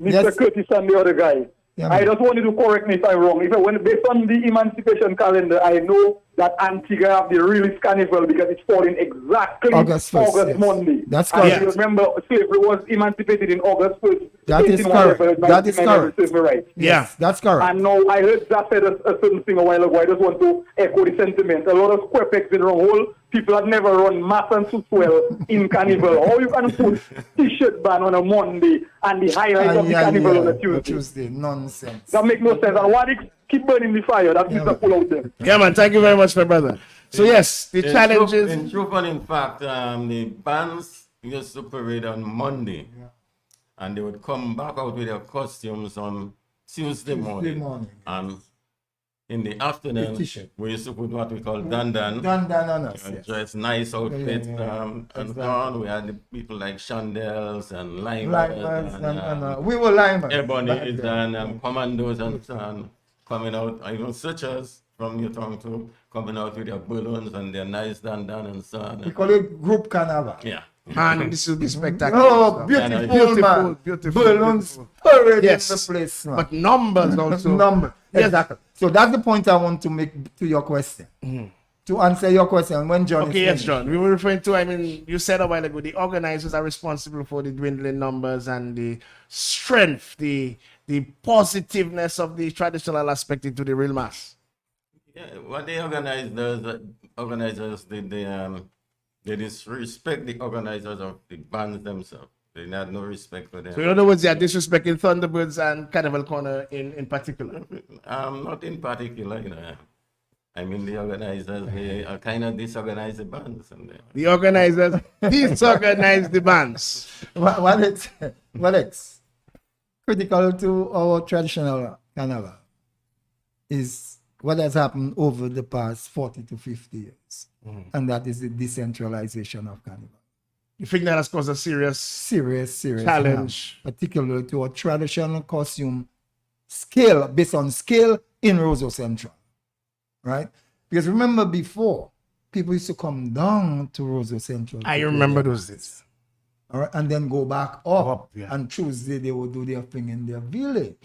Mr. Curtis and the other guy. Yeah, I just wanted to correct me if I'm wrong. When based on the emancipation calendar, I know that Antigua have the realist carnival because it's falling exactly August 1st, yes. Monday. That's correct. And you remember, slavery was emancipated in August 1st. That is correct. That is correct. Right. Yeah, that's correct. And now I heard that said a certain thing a while ago. I just want to echo the sentiment. A lot of square pegs in the wrong hole. People had never run mass and swell in carnival. How you can put t-shirt ban on a Monday and the highlight of the carnival on a Tuesday? Nonsense. That makes no sense. And why they keep burning the fire? That is the pull out there. Yeah, man. Thank you very much, my brother. So yes, the challenges. In truth and in fact, the bands used to parade on Monday, and they would come back out with their costumes on Tuesday morning. And in the afternoon, T-shirt. we used to put what we call dandan. Dandan on us. Yes. Dress nice outfits, and so Exactly. on. We had the people like Chandels and Limers Limers and we were limers. Ebonies and Commandos and so on, coming out, even searchers from your tongue too, coming out with their balloons and their nice dandan and so on. We call it group carnival. Yeah. Man, this will be spectacular. Oh, beautiful, man. beautiful. Balloons parade Yes. in the place, man. But numbers also. Number. Yes. Exactly. So that's the point I want to make to your question. To answer your question, when John Okay, is yes, finished. John. We were referring to, I mean, you said a while ago, the organizers are responsible for the dwindling numbers and the strength, the positiveness of the traditional aspect into the real mass. Yeah, what the organizers did, they disrespect the organizers of the bands themselves. They had no respect for them. So in other words, they are disrespecting Thunderbirds and Carnival Corner in particular. Not in particular, you know. I mean, the organizers, they are kind of disorganized the bands. And The organizers disorganize the bands. What it's critical to our traditional carnival is what has happened over the past 40 to 50 years. And that is the decentralization of carnival. You think that has caused a serious Serious challenge? harm, particularly to a traditional costume scale, based on scale in Roseau Central. Right? Because remember before, people used to come down to Roseau Central. I to do remember their those days. all right, and then go back up, yeah. and Tuesday they would do their thing in their village,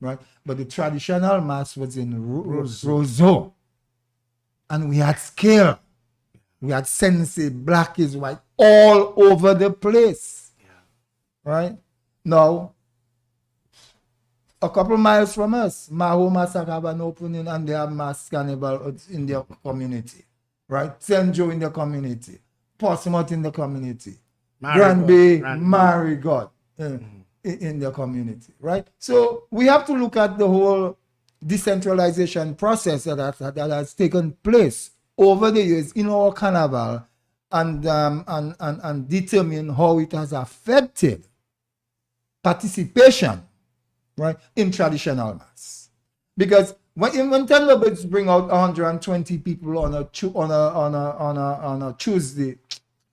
right? But the traditional mass was in Roseau, and we had scale, we had sensei, black is white, all over the place, right? Now, a couple miles from us, Maho Massacre have an opening and they have mass carnival in their community, right? St. Joe in the community, Portsmouth in the community. Granby, Marigot in the community, right? So we have to look at the whole decentralization process that has taken place over the years in our carnival and determine how it has affected participation, right, in traditional mass. Because when Thunderbirds bring out 120 people on a Tuesday,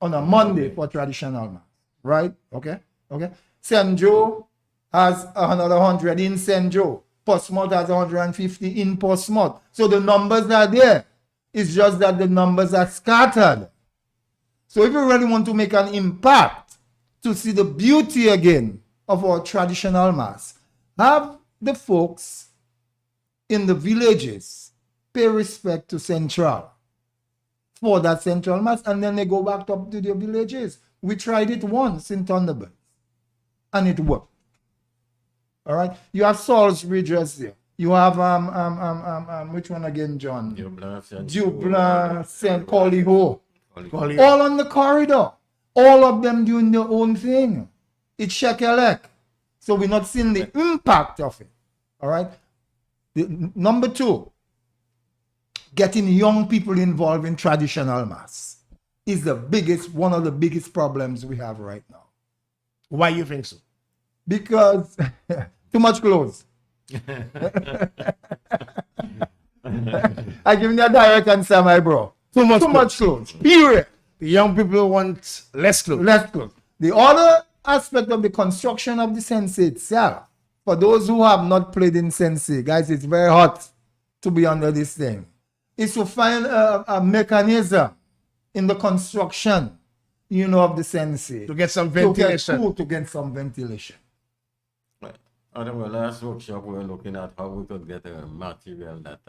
on a Monday for traditional mass, right? Okay. St. Joe has another 100 in St. Joe. Portsmouth has 150 in Portsmouth. So the numbers are there. It's just that the numbers are scattered. So if you really want to make an impact to see the beauty again of our traditional mass, have the folks in the villages pay respect to Central for that central mass, and then they go back up to their villages. We tried it once in Thunderbirds, and it worked. All right. You have Salisbury just there. You have which one again, John? Dublin, St. Colliho. All on the corridor. All of them doing their own thing. It's shekelek. So we're not seeing the impact of it. All right. Number two, getting young people involved in traditional mass is one of the biggest problems we have right now. Why you think so? Because too much clothes. I give you a direct answer, my bro. Too much clothes. Period. The young people want less clothes. Less clothes. The other aspect of the construction of the sensei itself, for those who have not played in sensei, guys, it's very hot to be under this thing, is to find a mechanism in the construction, of the sensei. To get some ventilation. To get some ventilation. At our last workshop, we were looking at how we could get a material that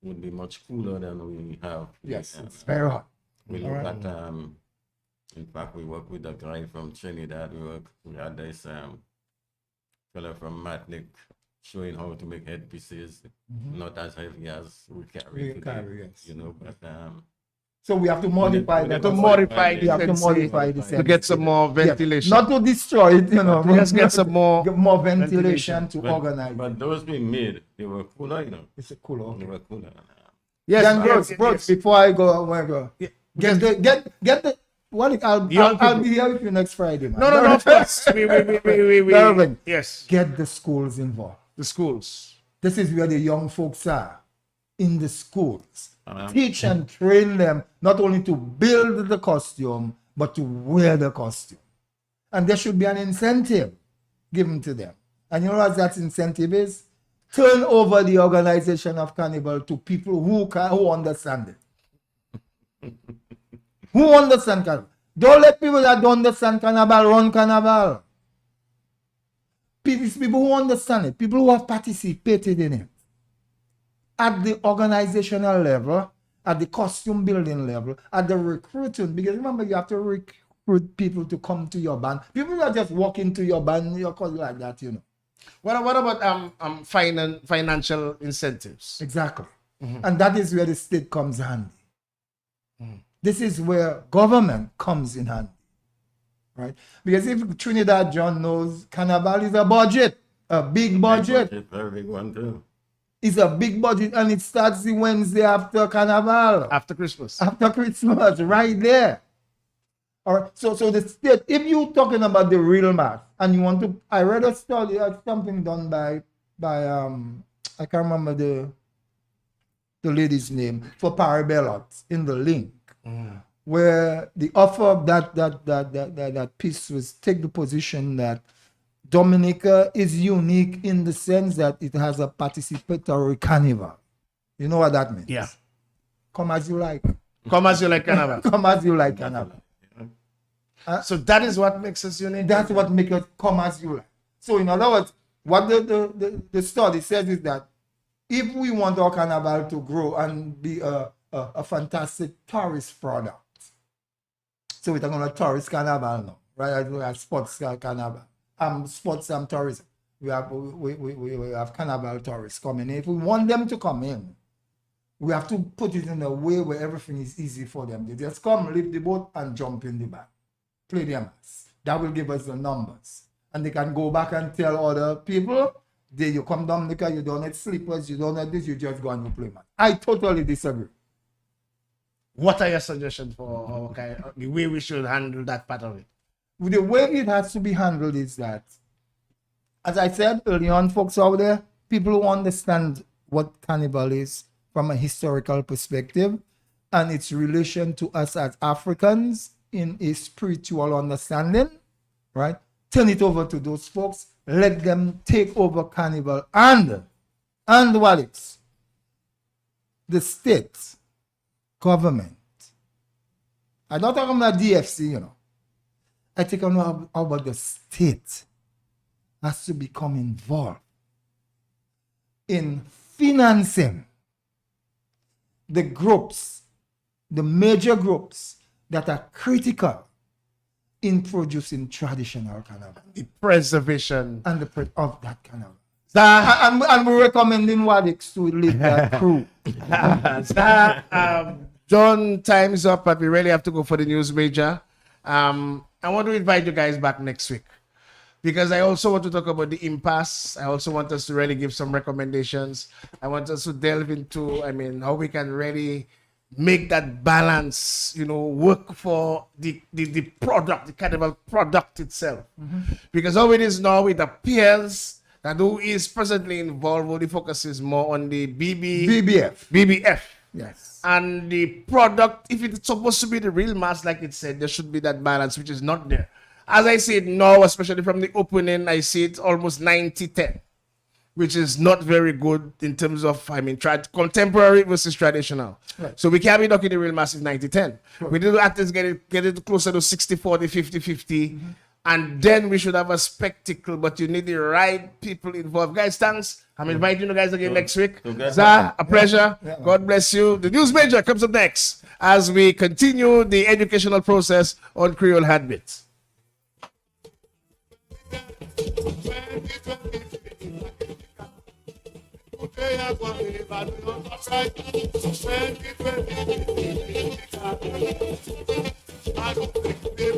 would be much cooler than we have. Yes, it's very hot. We look at, in fact, we work with a guy from Trinidad. We had this fellow from Matnick showing how to make headpieces, not as heavy as we carry today, yes. But so we have to modify We have to modify the to get some more ventilation. Not to destroy it, Let's get some more ventilation to organize. But those we made, they were cooler, It's a cooler. They were cooler. Yes, Yes, bro. yes. Before I go, get the. I'll be here with you next Friday, man. No, of course. We Darwin, yes. get the schools involved. The schools. This is where the young folks are, in the schools. Uh-huh. Teach and train them not only to build the costume, but to wear the costume. And there should be an incentive given to them. And you know what that incentive is? Turn over the organization of Carnival to people who understand it. Who understand Carnival? Don't let people that don't understand Carnival run Carnival. These people who understand it, people who have participated in it. At the organizational level, at the costume building level, at the recruiting, because remember you have to recruit people to come to your band. People don't just walk into your band, you call it like that, you know. What about financial incentives? Exactly. And that is where the state comes handy. This is where government comes in handy. Right? Because if Trinidad John knows, Carnival is a budget, a big budget. Very big one too. It's a big budget, and it starts the Wednesday after Carnival. After Christmas. After Christmas, right there. All right. So the state, if you're talking about the real math, and you want to, I read a study, something done by I can't remember the lady's name, for Parabellot in the link, where the author of that piece was take the position that Dominica is unique in the sense that it has a participatory carnival. You know what that means? Yeah. Come as you like. Come as you like Carnival. Come as you like carnival. So that is what makes us unique. That's what makes it come as you like. So in other words, what the study says is that if we want our carnival to grow and be a fantastic tourist product, so we're talking about tourist carnival now, right? We have sports carnival, sports and tourism. We have carnival tourists coming in. If we want them to come in, we have to put it in a way where everything is easy for them. They just come, leave the boat, and jump in the back. Play their mass. That will give us the numbers. And they can go back and tell other people, you come down because you don't need sleepers, you don't need this, you just go and you play mass. I totally disagree. What are your suggestions for the way we should handle that part of it? The way it has to be handled is that, as I said earlier on, folks out there, people who understand what carnival is from a historical perspective and its relation to us as Africans in a spiritual understanding, right? Turn it over to those folks. Let them take over carnival and what it's the state government. I'm not talking about DFC, you know. I think I know how about the state has to become involved in financing the groups, the major groups that are critical in producing traditional carnival. The preservation And of that carnival. And we're recommending Wadix to lead that crew. John, time is up, but we really have to go for the news major. I want to invite you guys back next week because I also want to talk about the impasse. I also want us to really give some recommendations. I want us to delve into, how we can really make that balance, work for the product, the carnival product itself. Because how it is now, it appears that who is presently involved, the focus is more on the BBF. Yes. And the product, if it's supposed to be the real mass, like it said, there should be that balance, which is not there. As I see it now, especially from the opening, I see it almost 90-10, which is not very good in terms of, contemporary versus traditional. Right. So we can't be talking the real mass is 90-10. Sure. We need to at least get it closer to 60-40, 50-50. And then we should have a spectacle, but you need the right people involved. Guys, thanks. I'm inviting you guys again next week. Zah, a pleasure. Yeah. God bless you. The news major comes up next as we continue the educational process on Creole Heartbeat. I don't think they